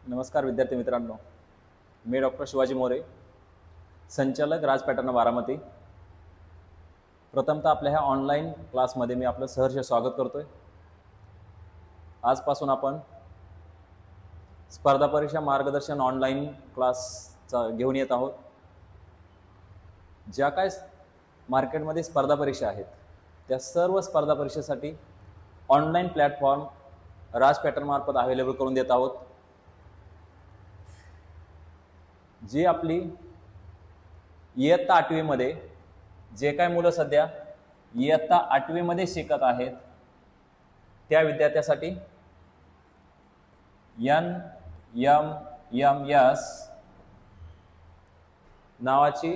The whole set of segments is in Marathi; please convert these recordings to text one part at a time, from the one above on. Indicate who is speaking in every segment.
Speaker 1: नमस्कार विद्यार्थी मित्रांनो, मी डॉक्टर शिवाजी मोरे, संचालक राज पॅटर्न बारामती। प्रथमतः आपल्या ह्या ऑनलाईन क्लासमध्ये मी आपलं सहर्ष स्वागत करतोय। आजपासून आपण स्पर्धा परीक्षा मार्गदर्शन ऑनलाईन क्लासचा घेऊन येत आहोत। ज्या काय मार्केटमध्ये स्पर्धा परीक्षा आहेत त्या सर्व स्पर्धा परीक्षेसाठी ऑनलाईन प्लॅटफॉर्म राज पॅटर्न मार्फत अवेलेबल करून देत आहोत। जी आपली इयत्ता 8वी मध्ये जे काय मुलं सध्या इयत्ता 8वी मध्ये शिकत आहेत त्या विद्यार्थ्यासाठी NMMS नावाची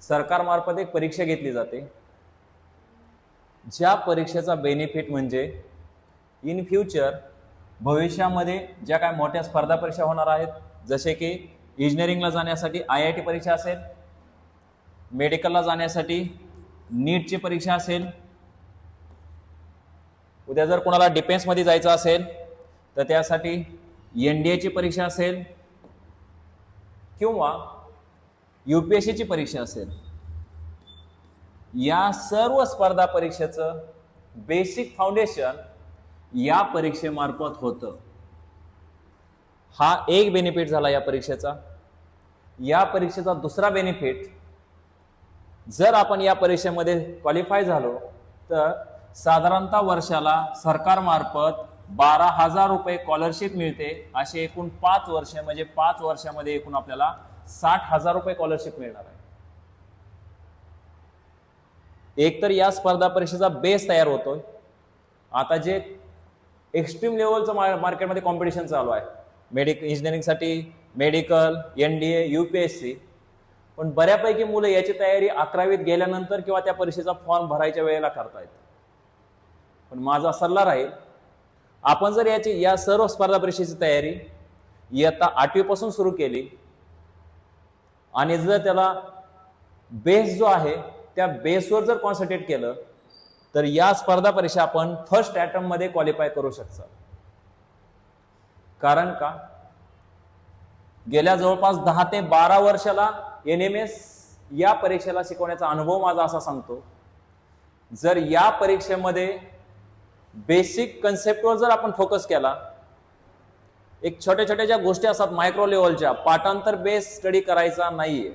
Speaker 1: सरकारमार्फत एक परीक्षा घेतली जाते। ज्या परीक्षेचा बेनिफिट म्हणजे इन फ्युचर भविष्यामध्ये ज्या काय मोठ्या स्पर्धा परीक्षा होणार आहेत, जसे की इंजिनिअरिंगला जाण्यासाठी IIT परीक्षा असेल, मेडिकलला जाण्यासाठी नीटची परीक्षा असेल, उद्या जर कोणाला डिफेन्समध्ये जायचं असेल तर त्यासाठी NDAची परीक्षा असेल किंवा UPSCची परीक्षा असेल, या सर्व स्पर्धा परीक्षेचं बेसिक फाउंडेशन या परीक्षेमार्फत होतं। हा एक बेनिफिट झाला या परीक्षेचा। या परीक्षेचा दुसरा बेनिफिट, जर आपण या परीक्षेमध्ये क्वालिफाय झालो तर साधारणतः वर्षाला सरकारमार्फत 12,000 रुपये स्कॉलरशिप मिळते। असे एकूण 5 वर्ष म्हणजे 5 वर्षामध्ये एकूण आपल्याला 60,000 रुपये स्कॉलरशिप मिळणार आहे। एकतर या स्पर्धा परीक्षेचा बेस तयार होतोय। आता जे एक्स्ट्रीम लेवलचं मार्केटमध्ये कॉम्पिटिशन चालू आहे, इंजिनिअरिंगसाठी मेडिकल, NDA, UPSC, पण बऱ्यापैकी मुलं याची तयारी 11वीत गेल्यानंतर किंवा त्या परीक्षेचा फॉर्म भरायच्या वेळेला करतायत। पण माझा सल्ला राहील, आपण जर या सर्व स्पर्धा परीक्षेची तयारी इयत्ता 8वी पासून सुरू केली आणि जर त्याला बेस जो आहे त्या बेसवर जर कॉन्सन्ट्रेट केलं तर या स्पर्धा परीक्षा आपण फर्स्ट अटेम्प्ट मध्ये क्वालिफाय करू शकतो। कारण का, गेल्या जवळपास 10 ते 12 वर्षाला NMS या परीक्षेला शिकवण्याचा अनुभव माझा असा सांगतो, जर या परीक्षेमध्ये बेसिक कन्सेप्टवर जर आपण फोकस केला, एक छोट्या छोट्या ज्या गोष्टी असतात मायक्रो लेवलच्या, पाठांतर बेस स्टडी करायचा नाहीये।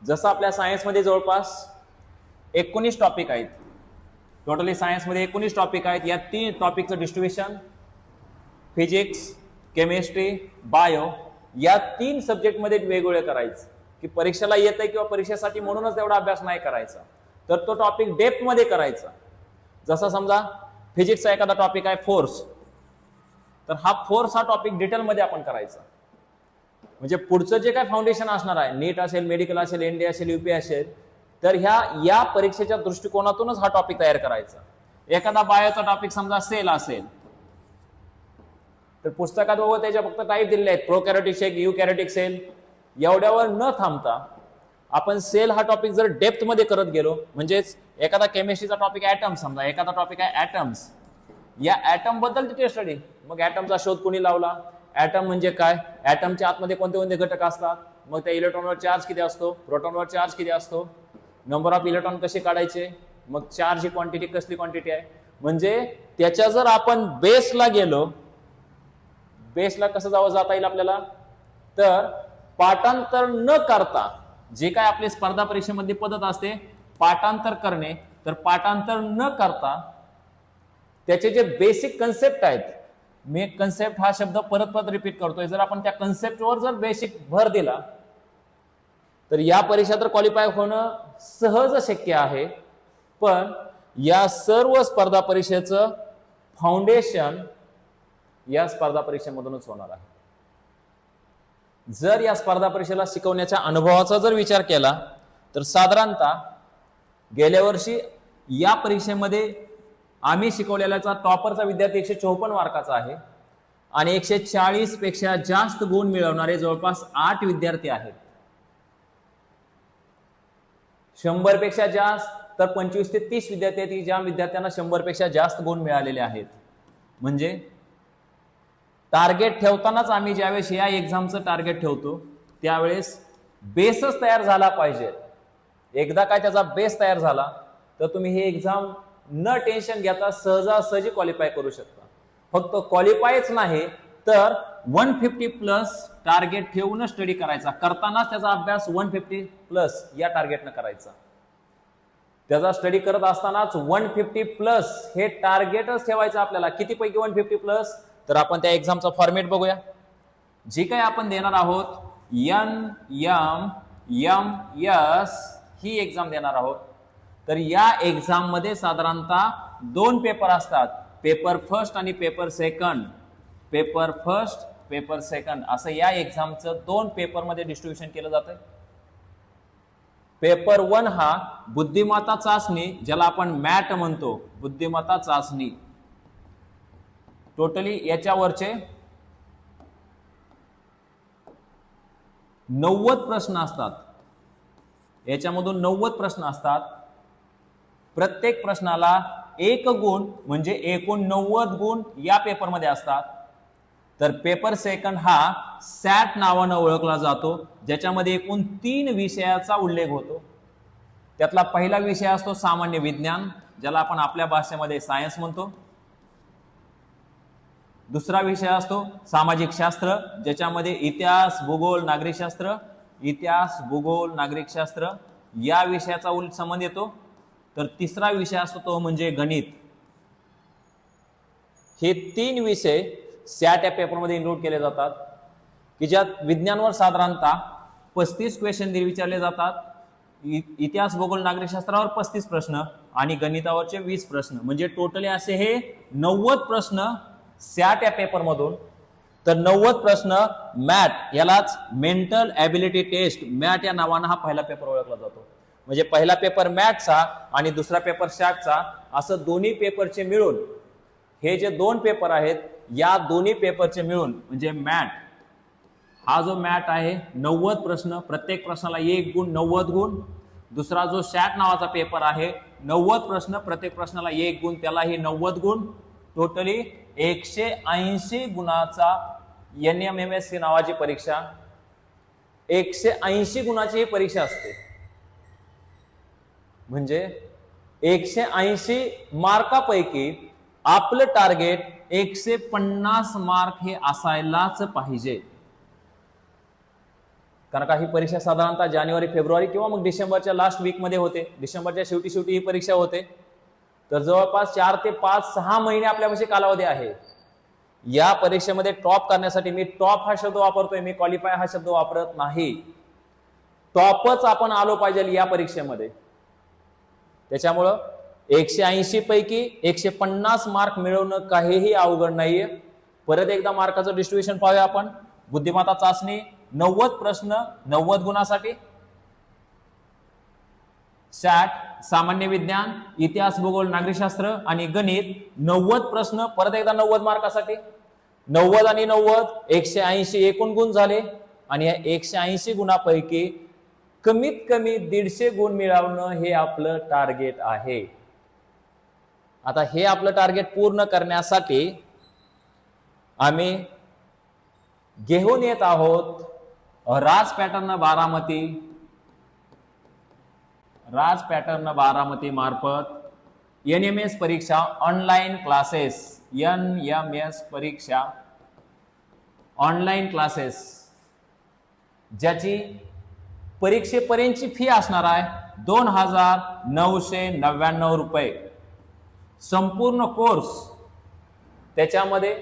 Speaker 1: जसं आपल्या सायन्समध्ये जवळपास 19 टॉपिक आहेत, टोटली सायन्समध्ये 19 टॉपिक आहेत। या 3 टॉपिकचं डिस्ट्रीब्युशन फिजिक्स, केमिस्ट्री, बायो या 3 सब्जेक्टमध्ये वेगवेगळे करायचं, की परीक्षेला येतंय किंवा परीक्षेसाठी म्हणूनच तेवढा अभ्यास नाही करायचा, तर तो टॉपिक डेप्थ मध्ये करायचा। जसं समजा फिजिक्सचा एखादा टॉपिक आहे फोर्स, तर हा फोर्स हा टॉपिक डिटेलमध्ये आपण करायचा। म्हणजे पुढचं जे काय फाउंडेशन असणार आहे, नीट असेल, मेडिकल असेल, NDA असेल, UPSC असेल, तर या परीक्षेच्या दृष्टिकोनातूनच हा टॉपिक तयार करायचा। एखादा बायोचा टॉपिक समजा सेल असेल, तर पुस्तकात बघा त्याच्या फक्त टाईप दिलेले आहेत, प्रोकॅरियोटिक सेल, युकॅरियोटिक सेल, एवढ्यावर न थांबता आपण सेल हा टॉपिक जर डेप्थ मध्ये करत गेलो, म्हणजेच एखादा केमिस्ट्रीचा टॉपिक ॲटम, समजा एखादा टॉपिक आहे ॲटम्स, या ॲटम बद्दल डिटेल स्टडी, मग ॲटमचा शोध कोणी लावला, ॲटम म्हणजे काय, ॲटमच्या आतमध्ये कोणते कोणते घटक असतात, मग त्या इलेक्ट्रॉनवर चार्ज किती असतो, प्रोटॉनवर चार्ज किती असतो, नंबर ऑफ इलेक्ट्रॉन कसे काढायचे, मग चार्ज ही क्वांटिटी कसली क्वांटिटी आहे। म्हणजे त्याच्या जर आपण बेसला गेलो, बेसला कसं जाता येईल आपल्याला, तर पाठांतर न करता, जे काय आपली स्पर्धा परीक्षेमध्ये पद्धत असते पाठांतर करणे, तर पाठांतर न करता त्याचे जे बेसिक कन्सेप्ट आहेत, मी कन्सेप्ट हा शब्द परत परत रिपीट करतोय, जर आपण त्या कन्सेप्टवर जर बेसिक भर दिला तर या परीक्षा तर क्वालिफाय होणं सहज शक्य आहे। पण या सर्व स्पर्धा परीक्षेचं फाउंडेशन या स्पर्धा परीक्षेमधूनच होणार आहे। जर या स्पर्धा परीक्षेला शिकवण्याच्या अनुभवाचा जर विचार केला तर साधारणतः गेल्या वर्षी या परीक्षेमध्ये आम्ही शिकवलेल्याचा टॉपरचा विद्यार्थी 154 मार्काचा आहे आणि 140 पेक्षा जास्त गुण मिळवणारे जवळपास 8 विद्यार्थी आहेत। 100 पेक्षा जास्त तर 25 ते 30 विद्यार्थी आहेत, ज्या विद्यार्थ्यांना 100 पेक्षा जास्त गुण मिळालेले आहेत। म्हणजे टार्गेट ठेवतानाच आम्ही ज्यावेळेस या एक्झामचं टार्गेट ठेवतो त्यावेळेस बेसच तयार झाला पाहिजे. एकदा काय त्याचा बेस तयार झाला तर तुम्ही हे एक्झाम न टेन्शन घेता सहजासहजी क्वालिफाय करू शकता. फक्त क्वालिफायच नाही तर 150 प्लस टार्गेट ठेवून स्टडी करायचा. करतानाच त्याचा अभ्यास 150 प्लस या टार्गेटनं करायचा. त्याचा स्टडी करत असतानाच 150 प्लस हे टार्गेटच ठेवायचं आपल्याला. किती पैकी 150 प्लस? तर आपण त्या एक्झामचा फॉर्मॅट बघूया. जी काही आपण देणार आहोत NMMS ही एक्झाम देणार आहोत. तर या एक्झाम मध्ये साधारणतः 2 पेपर असतात, पेपर फर्स्ट आणि paper second. Paper first, paper second असं या एक्झामचं 2 पेपर मध्ये डिस्ट्रीब्युशन केलं जातं. पेपर 1 हा बुद्धिमत्ता चाचणी, ज्याला आपण मॅट म्हणतो, बुद्धिमत्ता चाचणी. टोटली याच्यावरचे 90 प्रश्न असतात. याच्यामधून 90 प्रश्न असतात. प्रत्येक प्रश्नाला 1 गुण म्हणजे एकूण 90 गुण या पेपरमध्ये असतात. तर पेपर सेकंड हा सॅट नावानं ओळखला जातो, ज्याच्यामध्ये एकूण 3 विषयाचा उल्लेख होतो. त्यातला पहिला विषय असतो सामान्य विज्ञान, ज्याला आपण आपल्या भाषेमध्ये सायन्स म्हणतो. दुसरा विषय असतो सामाजिक शास्त्र, ज्याच्यामध्ये इतिहास, भूगोल, नागरिकशास्त्र, इतिहास, भूगोल, नागरिकशास्त्र या विषयाचा संबंध येतो. तर तिसरा विषय असतो तो म्हणजे गणित. हे 3 विषय सॅट या पेपरमध्ये इन्क्लूड केले जातात, की ज्यात विज्ञानावर साधारणतः 35 क्वेश्चन विचारले जातात, इतिहास, भूगोल, नागरिकशास्त्रावर 35 प्रश्न आणि गणितावरचे 20 प्रश्न. म्हणजे टोटली असे हे 90 प्रश्न सॅट या पेपरमधून. तर 90 प्रश्न मॅट, यालाच मेंटल ॲबिलिटी टेस्ट, मॅट या नावानं हा पहिला पेपर ओळखला जातो. म्हणजे पहिला पेपर मॅटचा आणि दुसरा पेपर सॅटचा, असं दोन्ही पेपरचे मिळून हे जे 2 पेपर आहेत, या दोन्ही पेपरचे मिळून म्हणजे मॅट हा जो मॅट आहे 90 प्रश्न, प्रत्येक प्रश्नाला 1 गुण, 90 गुण. दुसरा जो सॅट नावाचा पेपर आहे 90 प्रश्न, प्रत्येक प्रश्नाला 1 गुण, त्यालाही 90 गुण. टोटली 180 गुणाचा NMMS नावाची परीक्षा, 180 गुणाची ही परीक्षा असते. म्हणजे 180 मार्कापैकी आपलं टार्गेट 150 मार्क हे असायलाच पाहिजे. कारण का ही परीक्षा साधारणतः जानेवारी, फेब्रुवारी किंवा मग डिसेंबरच्या लास्ट वीक मध्ये होते. डिसेंबरच्या शेवटी ही परीक्षा होते. तर जवळपास 4 ते 5-6 महिने आपल्यापाशी कालावधी आहे. या परीक्षेमध्ये टॉप करण्यासाठी, मी टॉप हा शब्द वापरतोय, मी क्वालिफाय हा शब्द वापरत नाही. टॉपच आपण आलो पाहिजे या परीक्षेमध्ये. त्याच्यामुळं 180 पैकी 150 मार्क मिळवणं काहीही अवघड नाहीये. परत एकदा मार्काचं डिस्ट्रीब्युशन पाहूया आपण. बुद्धिमत्ता चाचणी 90 प्रश्न 90 गुणासाठी. सॅट सामान्य विज्ञान, इतिहास, भूगोल, नागरिकशास्त्र आणि गणित 90 प्रश्न परत एकदा 90 मार्कासाठी. 90 आणि 90 180 एकूण गुण झाले. आणि या 180 गुणापैकी कमीत कमी 150 गुण मिळवणं हे आपलं टार्गेट आहे. आता हे आपलं टार्गेट पूर्ण करण्यासाठी आम्ही घेऊन येत आहोत राज पॅटर्न बारामती मार्फत NMS परीक्षा ऑनलाईन क्लासेस, NMS परीक्षा ऑनलाईन क्लासेस, ज्याची परीक्षेपर्यंतची फी असणार आहे 2999 रुपये. संपूर्ण कोर्स, त्याच्यामध्ये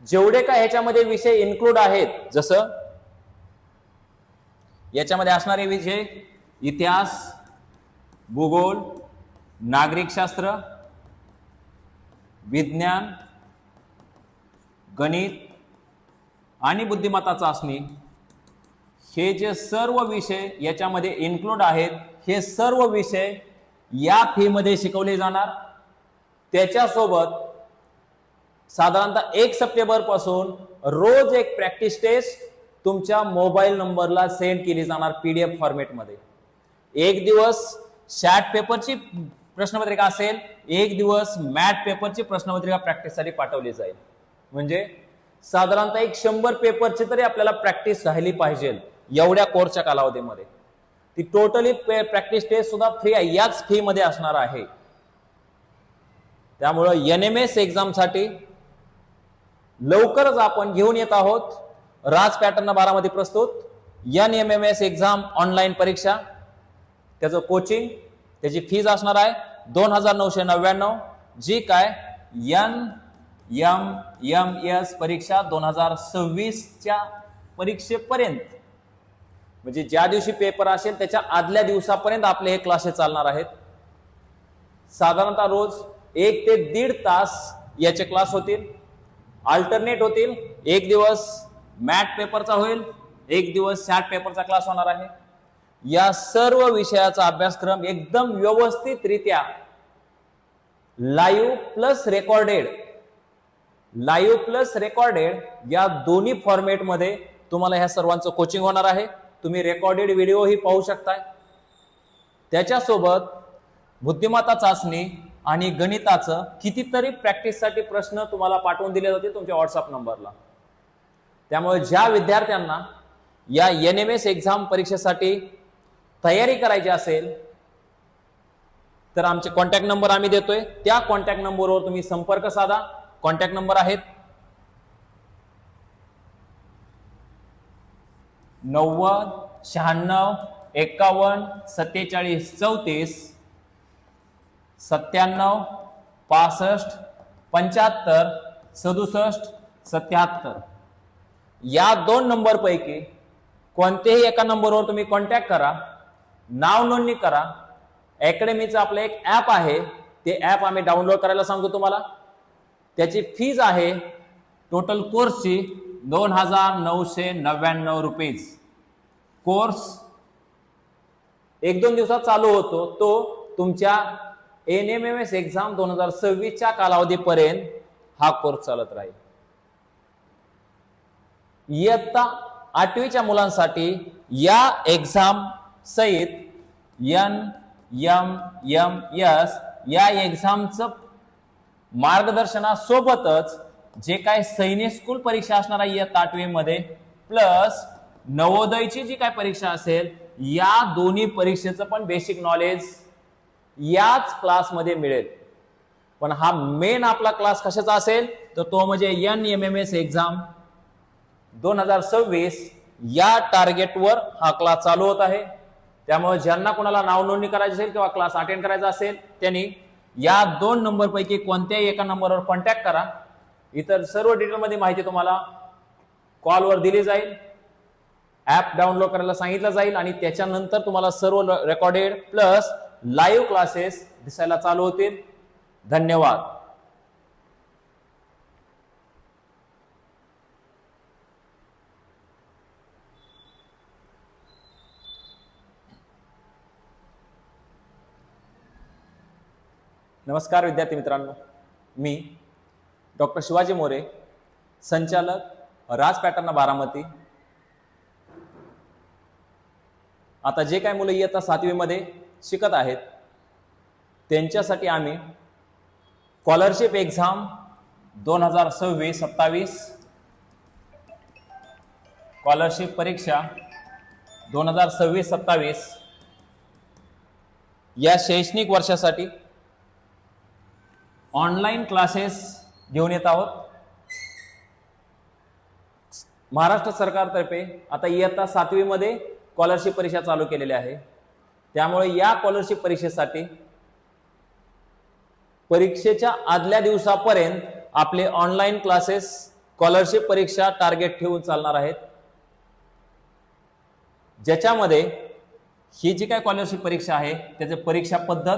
Speaker 1: जेवढे काय ह्याच्यामध्ये विषय इन्क्लूड आहेत, जसं याच्यामध्ये असणारे विषय इतिहास, भूगोल, नागरिकशास्त्र, विज्ञान, गणित आणि बुद्धिमत्ता चाचणी, हे जे सर्व विषय याच्यामध्ये इन्क्लूड आहेत, हे सर्व विषय या फी मध्ये शिकवले जाणार. त्याच्यासोबत साधारणतः 1 सप्टेंबर पासून रोज एक प्रॅक्टिस टेस्ट तुमच्या मोबाईल नंबरला सेंड केली जाणार PDF फॉर्मॅटमध्ये. 1 दिवस सॅट पेपरची प्रश्नपत्रिका असेल, 1 दिवस मॅट पेपरची प्रश्नपत्रिका प्रॅक्टिससाठी पाठवली जाईल. म्हणजे साधारणतः एक 100 पेपरची तरी आपल्याला प्रॅक्टिस राहिली पाहिजे एवढ्या कोर्सच्या कालावधीमध्ये. ती टोटली प्रॅक्टिस टेस्ट सुद्धा फ्री आहे, याच फी मध्ये असणार आहे. त्यामुळं NMS एक्झामसाठी लवकरच आपण घेऊन येत आहोत राज पॅटर्न बारामती प्रस्तुत NMS एक्झाम ऑनलाईन परीक्षा. त्याचं कोचिंग, त्याची फीज असणार आहे 2999, जी काय NMS परीक्षा 2026च्या परीक्षेपर्यंत, म्हणजे ज्या दिवशी पेपर असेल त्याच्या आदल्या दिवसापर्यंत आपले हे क्लासेस चालणार आहेत. साधारणतः रोज 1 ते 1.5 तास याचे क्लास होतील, अल्टरनेट होतील. एक दिवस मॅथ पेपरचा होईल, एक दिवस सॅट पेपरचा क्लास होणार आहे. या सर्व विषयाचा अभ्यासक्रम एकदम व्यवस्थितरित्या लाईव्ह प्लस रेकॉर्डेड या दोन्ही फॉर्मॅटमध्ये तुम्हाला ह्या सर्वांचं कोचिंग होणार आहे. तुम्ही रेकॉर्डेड व्हिडिओही पाहू शकताय. त्याच्यासोबत बुद्धिमत्ता चाचणी आणि गणिताचं कितीतरी प्रॅक्टिससाठी प्रश्न तुम्हाला पाठवून दिले जातील तुमच्या व्हॉट्सअप नंबरला. त्यामुळे ज्या विद्यार्थ्यांना या NMS एक्झाम परीक्षेसाठी तयारी करायची असेल तर आमचे कॉन्टॅक्ट नंबर आम्ही देतोय. त्या कॉन्टॅक्ट नंबरवर तुम्ही संपर्क साधा. कॉन्टॅक्ट नंबर आहेत 90 96 51 47 34, 97 65 75 67 77. या 2 नंबर पैकी कोणत्याही एका नंबरवर तुम्ही कॉन्टॅक्ट करा, नाव नोंदणी करा. अकॅडमीचं आपलं एक ॲप आहे, ते ॲप आम्ही डाउनलोड करायला सांगतो तुम्हाला. त्याची फीज आहे टोटल कोर्सची 2999 रुपये. कोर्स 1-2 दिवसात चालू होतो. तो तुमच्या NMS एक्झाम 2026च्या कालावधीपर्यंत हा कोर्स चालत राहील. इयत्ता 8वीच्या मुलांसाठी या एक्झाम सहित NMS या एक्झामचं मार्गदर्शनासोबतच जे काय सैनिक स्कूल परीक्षा असणार आहे इयत्ता 8वी मध्ये, प्लस नवोदयची जी काय परीक्षा असेल, या दोन्ही परीक्षेचं पण बेसिक नॉलेज याच क्लासमध्ये मिळेल. पण हा मेन आपला क्लास कशाचा असेल तर तो म्हणजे NMS एक्झाम 2026 या टार्गेटवर हा क्लास चालू होत आहे. त्यामुळे ज्यांना कोणाला नाव नोंदणी करायची असेल किंवा क्लास अटेंड करायचा असेल त्यांनी या 2 नंबर पैकी कोणत्याही एका नंबरवर कॉन्टॅक्ट करा. इतर सर्व डिटेलमध्ये माहिती तुम्हाला कॉलवर दिली जाईल, ॲप डाउनलोड करायला सांगितलं जाईल आणि त्याच्यानंतर तुम्हाला सर्व रेकॉर्डेड प्लस लाईव्ह क्लासेस दिसायला चालू होतील. धन्यवाद. नमस्कार विद्यार्थी मित्रांनो, मी डॉक्टर शिवाजी मोरे, संचालक राज पॅटर्न बारामती. आता जे काही मुलं इयत्ता 7वी मध्ये शिकत आहेत त्यांच्यासाठी आम्ही स्कॉलरशिप एक्झाम 2026-27, स्कॉलरशिप परीक्षा 2026-27 या शैक्षणिक वर्षासाठी ऑनलाईन क्लासेस घेऊन येत आहोत. महाराष्ट्र सरकारतर्फे आता इयत्ता 7वी मध्ये स्कॉलरशिप परीक्षा चालू केलेली आहे. त्यामुळे या स्कॉलरशिप परीक्षेसाठी परीक्षेच्या आदल्या दिवसापर्यंत आपले ऑनलाईन क्लासेस स्कॉलरशिप परीक्षा टार्गेट ठेवून चालणार आहेत. ज्याच्यामध्ये ही जी काय स्कॉलरशिप परीक्षा आहे त्याची परीक्षा पद्धत,